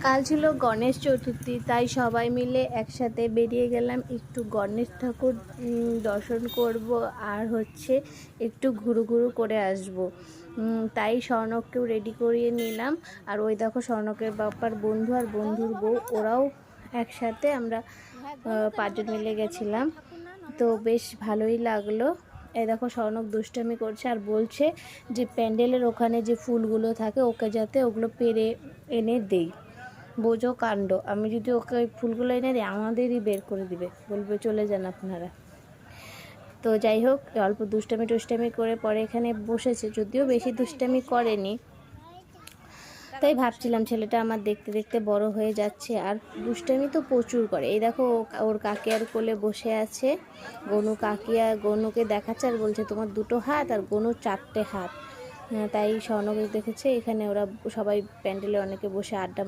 কাল ছিল গণেশ চতুর্থী, তাই সবাই মিলে একসাথে বেরিয়ে গেলাম একটু গণেশ ঠাকুর দর্শন করব আর একটু ঘুরু ঘুরু করে আসব। তাই স্বর্ণককেও রেডি করিয়ে নিলাম। আর ওই দেখো স্বর্ণকের বাপ্পার বন্ধু আর বন্ধুর বউ, ওরাও একসাথে আমরা 5 জন মিলে গেছিলাম। তো বেশ ভালোই লাগলো। এই দেখো স্বর্ণক দুষ্টামি করছে আর বলছে যে প্যান্ডেলের ওখানে যে ফুলগুলো থাকে ওকে যাতে ওগুলো পেরে এনে দেই। বোঝো কাণ্ড, আমি যদি ওকে ওই ফুলগুলো এনে দিই আমাদেরই বের করে দিবে, বলবে চলে যান আপনারা। তো যাই হোক, অল্প দুষ্টামি করে পরে এখানে বসেছে, যদিও বেশি দুষ্টামি করেনি। তাই ভাবছিলাম ছেলেটা আমার দেখতে দেখতে বড় হয়ে যাচ্ছে, আর দুষ্টামি তো প্রচুর করে। এই দেখো ওর কাকিয়ার কোলে বসে আছে গনু। কাকিয়া গনুকে দেখাচ্ছে আর বলছে তোমার 2টো হাত আর গনুর 4টে হাত। তাই স্বর্ণকে দেখেছে এখানে ওরা সবাই প্যান্ডেলে অনেকে বসে আড্ডা